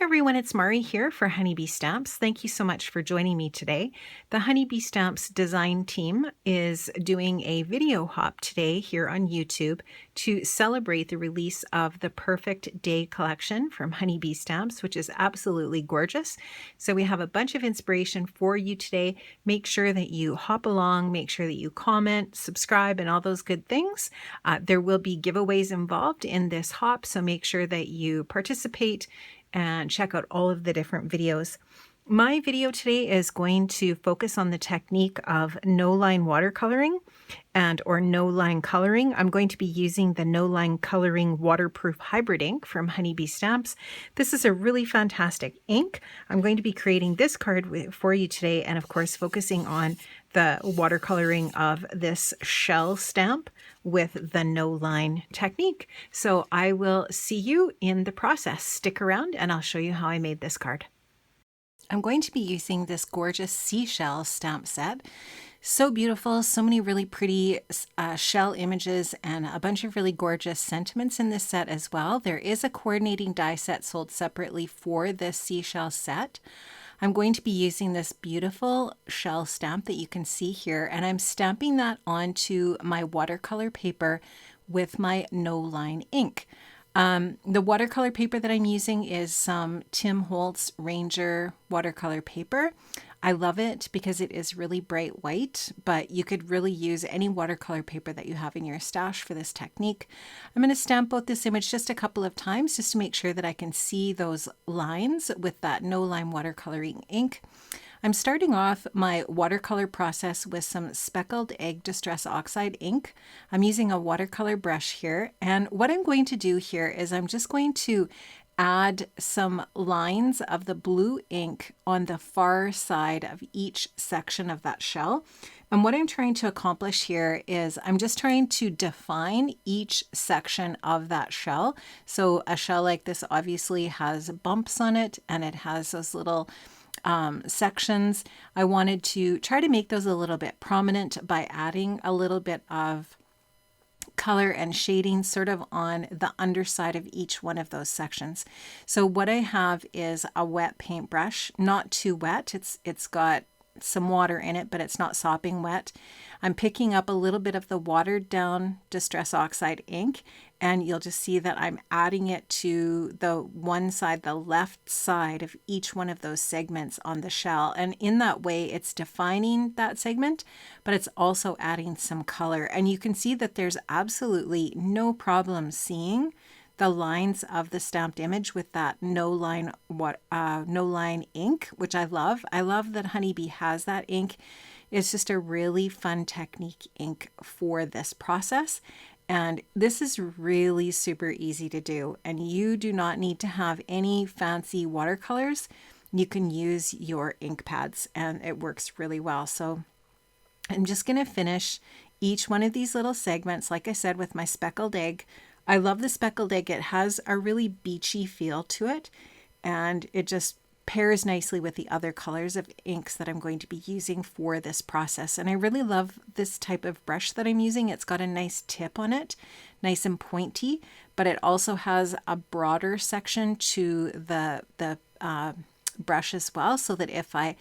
everyone, it's Mari here for Honeybee Stamps. Thank you so much for joining me today. The Honeybee Stamps design team is doing a video hop today here on YouTube to celebrate the release of the Perfect Day collection from Honeybee Stamps, which is absolutely gorgeous. So we have a bunch of inspiration for you today. Make sure that you hop along, make sure that you comment, subscribe, and all those good things. There will be giveaways involved in this hop, so make sure that you participate and check out all of the different videos. My video today is going to focus on the technique of no-line watercoloring or no-line coloring. I'm going to be using the no-line coloring waterproof hybrid ink from Honeybee Stamps. This is a really fantastic ink. I'm going to be creating this card for you today, and of course focusing on the watercoloring of this shell stamp with the no-line technique. So I will see you in the process. Stick around and I'll show you how I made this card. I'm going to be using this gorgeous seashell stamp set. So beautiful, so many really pretty shell images and a bunch of really gorgeous sentiments in this set as well. There is a coordinating die set sold separately for this seashell set. I'm going to be using this beautiful shell stamp that you can see here, and I'm stamping that onto my watercolor paper with my no-line ink. The watercolor paper that I'm using is some Tim Holtz Ranger watercolor paper. I love it because it is really bright white, but you could really use any watercolor paper that you have in your stash for this technique. I'm going to stamp out this image just a couple of times just to make sure that I can see those lines with that no-line watercoloring ink. I'm starting off my watercolor process with some Speckled Egg Distress Oxide ink. I'm using a watercolor brush here, and what I'm going to do here is I'm just going to add some lines of the blue ink on the far side of each section of that shell. And what I'm trying to accomplish here is I'm just trying to define each section of that shell. So a shell like this obviously has bumps on it, and it has those little sections. I wanted to try to make those a little bit prominent by adding a little bit of color and shading sort of on the underside of each one of those sections. So what I have is a wet paintbrush, not too wet. It's got some water in it, but it's not sopping wet. I'm picking up a little bit of the watered down Distress Oxide ink, and you'll just see that I'm adding it to the one side, the left side of each one of those segments on the shell. And in that way, it's defining that segment, but it's also adding some color. And you can see that there's absolutely no problem seeing the lines of the stamped image with that no-line ink, which I love. I love that Honeybee has that ink. It's just a really fun technique ink for this process. And this is really super easy to do. And you do not need to have any fancy watercolors. You can use your ink pads and it works really well. So I'm just going to finish each one of these little segments, like I said, with my Speckled Egg. I love the Speckled Egg. It has a really beachy feel to it, and it just pairs nicely with the other colors of inks that I'm going to be using for this process. And I really love this type of brush that I'm using. It's got a nice tip on it, nice and pointy, but it also has a broader section to the brush as well, so that if I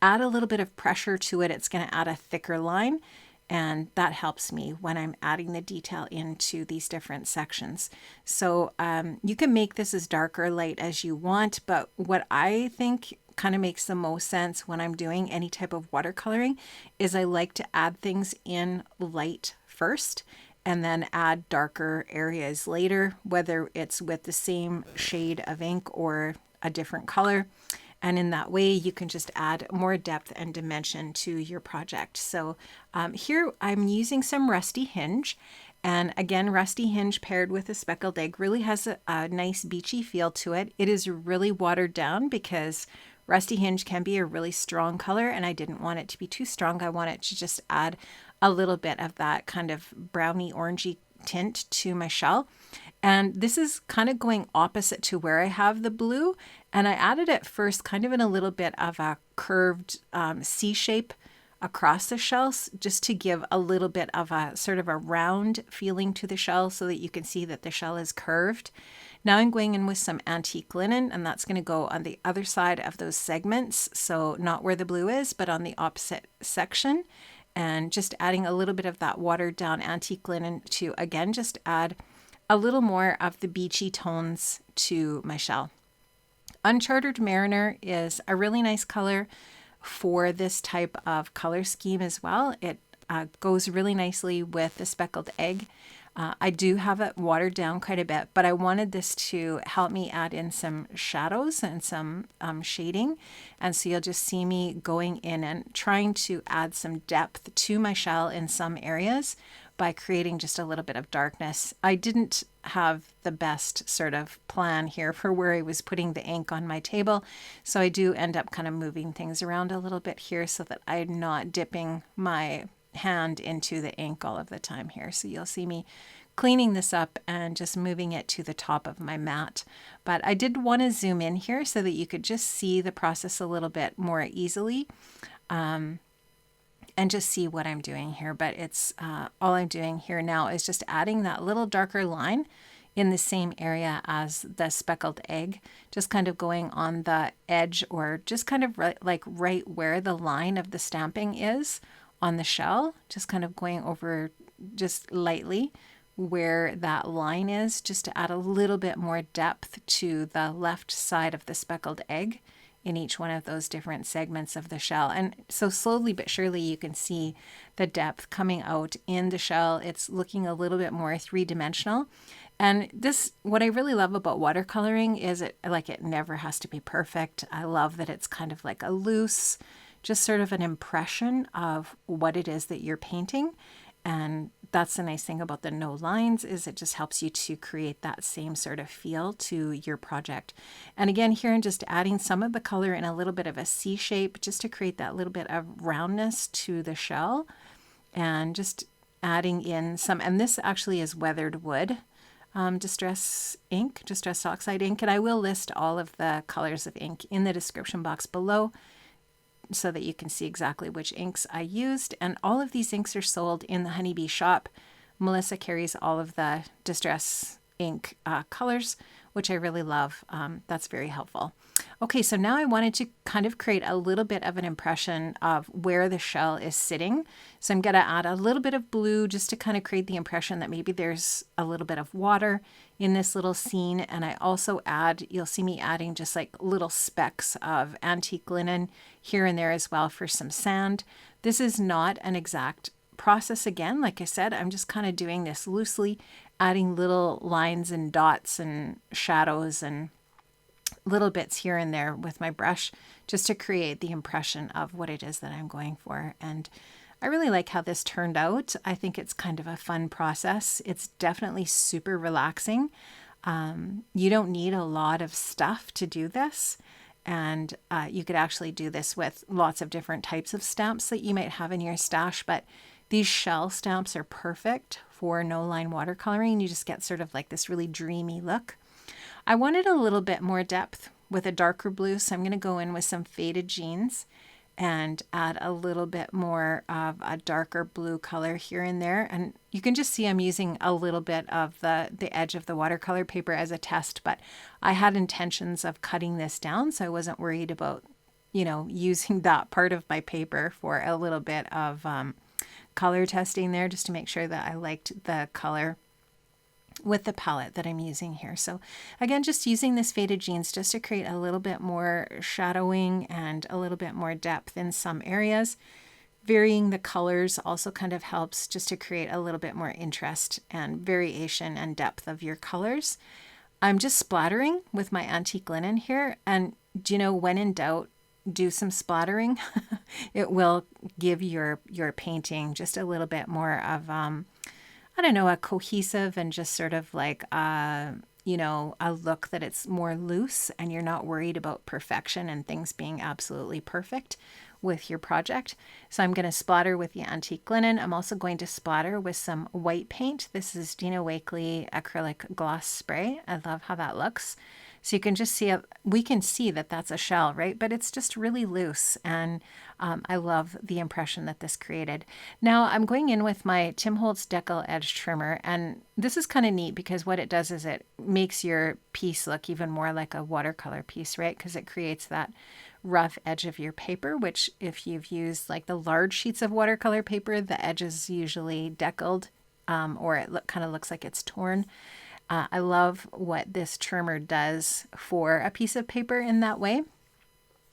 add a little bit of pressure to it, it's going to add a thicker line. And that helps me when I'm adding the detail into these different sections. So you can make this as dark or light as you want, but what I think kind of makes the most sense when I'm doing any type of watercoloring is I like to add things in light first and then add darker areas later, whether it's with the same shade of ink or a different color. And in that way, you can just add more depth and dimension to your project. So here I'm using some Rusty Hinge. And again, Rusty Hinge paired with a Speckled Egg really has a nice beachy feel to it. It is really watered down because Rusty Hinge can be a really strong color, and I didn't want it to be too strong. I want it to just add a little bit of that kind of browny orangey tint to my shell. And this is kind of going opposite to where I have the blue, and I added it first kind of in a little bit of a curved C shape across the shells just to give a little bit of a sort of a round feeling to the shell so that you can see that the shell is curved. Now I'm going in with some antique linen, and that's going to go on the other side of those segments. So not where the blue is, but on the opposite section. And just adding a little bit of that watered down antique linen to, again, just add a little more of the beachy tones to my shell. Unchartered Mariner is a really nice color for this type of color scheme as well. It goes really nicely with the Speckled Egg. I do have it watered down quite a bit, but I wanted this to help me add in some shadows and some shading. And so you'll just see me going in and trying to add some depth to my shell in some areas by creating just a little bit of darkness. I didn't have the best sort of plan here for where I was putting the ink on my table. So I do end up kind of moving things around a little bit here so that I'm not dipping my hand into the ink all of the time here. So you'll see me cleaning this up and just moving it to the top of my mat. But I did want to zoom in here so that you could just see the process a little bit more easily. And just see what I'm doing here. But it's all I'm doing here now is just adding that little darker line in the same area as the Speckled Egg, just kind of going on the edge or just kind of right where the line of the stamping is on the shell, just kind of going over just lightly where that line is, just to add a little bit more depth to the left side of the Speckled Egg in each one of those different segments of the shell. And so slowly but surely you can see the depth coming out in the shell. It's looking a little bit more three-dimensional. And this, what I really love about watercoloring is it never has to be perfect. I love that it's kind of like a loose, just sort of an impression of what it is that you're painting. And that's the nice thing about the no lines, is it just helps you to create that same sort of feel to your project. And again, here I'm just adding some of the color in a little bit of a C shape just to create that little bit of roundness to the shell, and just adding in some, and this actually is weathered wood distress oxide ink. And I will list all of the colors of ink in the description box below, so that you can see exactly which inks I used. And all of these inks are sold in the Honeybee shop. Melissa carries all of the distress ink colors, which I really love. That's very helpful. Okay, so now I wanted to kind of create a little bit of an impression of where the shell is sitting. So I'm going to add a little bit of blue just to kind of create the impression that maybe there's a little bit of water in this little scene. And I also add, you'll see me adding just like little specks of antique linen here and there as well for some sand. This is not an exact process. Again, like I said, I'm just kind of doing this loosely, adding little lines and dots and shadows and little bits here and there with my brush just to create the impression of what it is that I'm going for. And I really like how this turned out. I think it's kind of a fun process. It's definitely super relaxing. You don't need a lot of stuff to do this. And you could actually do this with lots of different types of stamps that you might have in your stash. But these shell stamps are perfect for no line watercoloring. You just get sort of like this really dreamy look. I wanted a little bit more depth with a darker blue, so I'm going to go in with some faded jeans and add a little bit more of a darker blue color here and there. And you can just see I'm using a little bit of the edge of the watercolor paper as a test, but I had intentions of cutting this down, so I wasn't worried about, using that part of my paper for a little bit of color testing there, just to make sure that I liked the color with the palette that I'm using here. So again, just using this faded jeans just to create a little bit more shadowing and a little bit more depth in some areas. Varying the colors also kind of helps just to create a little bit more interest and variation and depth of your colors. I'm just splattering with my antique linen here, and when in doubt, do some splattering. It will give your painting just a little bit more of a cohesive and just sort of like, a look that it's more loose and you're not worried about perfection and things being absolutely perfect with your project. So I'm going to splatter with the antique linen. I'm also going to splatter with some white paint. This is Dina Wakley acrylic gloss spray. I love how that looks. So you can just see, we can see that that's a shell, right? But it's just really loose, and I love the impression that this created. Now I'm going in with my Tim Holtz Decal Edge Trimmer, and this is kind of neat because what it does is it makes your piece look even more like a watercolor piece, right? Because it creates that rough edge of your paper, which if you've used like the large sheets of watercolor paper, the edge is usually deckled, or it kind of looks like it's torn. I love what this trimmer does for a piece of paper in that way.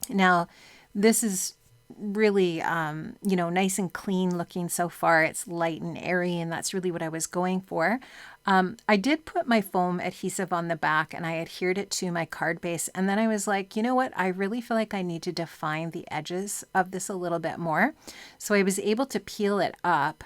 Now, this is really, nice and clean looking so far. It's light and airy, and that's really what I was going for. I did put my foam adhesive on the back and I adhered it to my card base. And then I was like, you know what? I really feel like I need to define the edges of this a little bit more. So I was able to peel it up.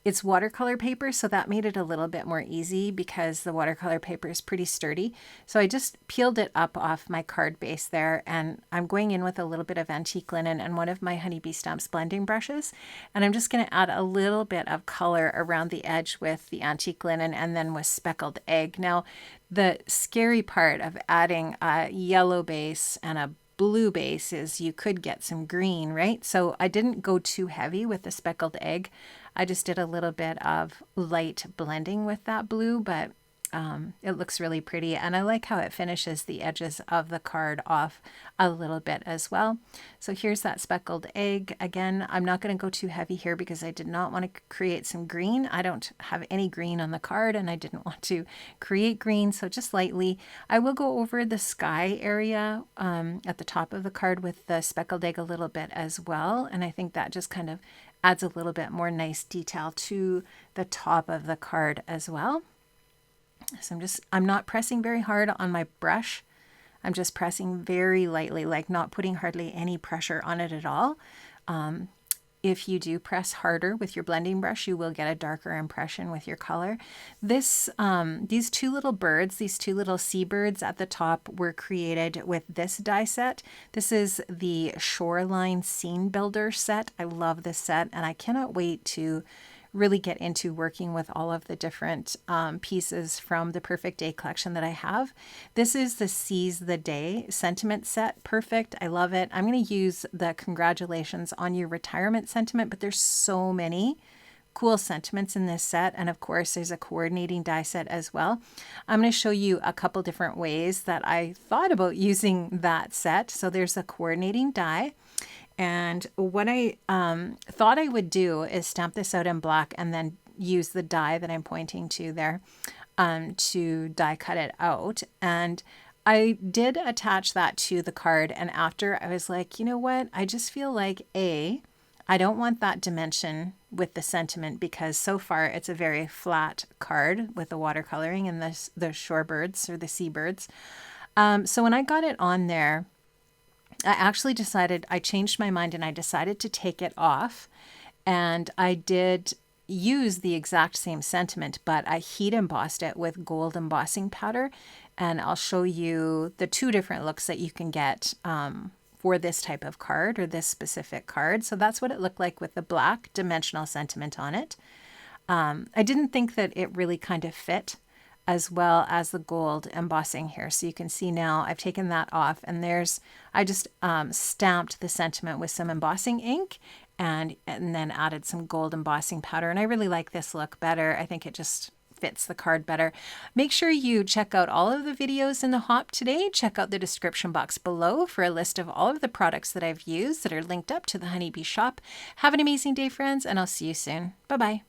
It's watercolor paper, so that made it a little bit more easy because the watercolor paper is pretty sturdy. So I just peeled it up off my card base there, and I'm going in with a little bit of antique linen and one of my Honeybee Stamps blending brushes. And I'm just going to add a little bit of color around the edge with the antique linen and then with speckled egg. Now, the scary part of adding a yellow base and a blue base is you could get some green, right? So I didn't go too heavy with the speckled egg. I just did a little bit of light blending with that blue, but it looks really pretty. And I like how it finishes the edges of the card off a little bit as well. So here's that speckled egg. Again, I'm not going to go too heavy here because I did not want to create some green. I don't have any green on the card and I didn't want to create green. So just lightly, I will go over the sky area at the top of the card with the speckled egg a little bit as well. And I think that just kind of adds a little bit more nice detail to the top of the card as well. So I'm not pressing very hard on my brush. I'm just pressing very lightly, like not putting hardly any pressure on it at all. If you do press harder with your blending brush, you will get a darker impression with your color. These two little birds, these two little seabirds at the top were created with this die set. This is the Shoreline Scene Builder set. I love this set and I cannot wait to really get into working with all of the different pieces from the Perfect Day collection that I have. This is the Seize the Day sentiment set. Perfect. I love it. I'm going to use the Congratulations on Your Retirement sentiment, but there's so many cool sentiments in this set. And of course, there's a coordinating die set as well. I'm going to show you a couple different ways that I thought about using that set. So there's a coordinating die. And what I thought I would do is stamp this out in black and then use the die that I'm pointing to there to die cut it out. And I did attach that to the card. And after I was like, you know what? I just feel like I don't want that dimension with the sentiment because so far it's a very flat card with the watercoloring and the shorebirds or the seabirds. So when I got it on there, I actually I changed my mind and I decided to take it off, and I did use the exact same sentiment, but I heat embossed it with gold embossing powder, and I'll show you the two different looks that you can get for this type of card or this specific card. So that's what it looked like with the black dimensional sentiment on it. I didn't think that it really kind of fit as well as the gold embossing here. So you can see now I've taken that off, and I just stamped the sentiment with some embossing ink and then added some gold embossing powder. And I really like this look better. I think it just fits the card better. Make sure you check out all of the videos in the hop today. Check out the description box below for a list of all of the products that I've used that are linked up to the Honeybee shop. Have an amazing day, friends, and I'll see you soon. Bye-bye.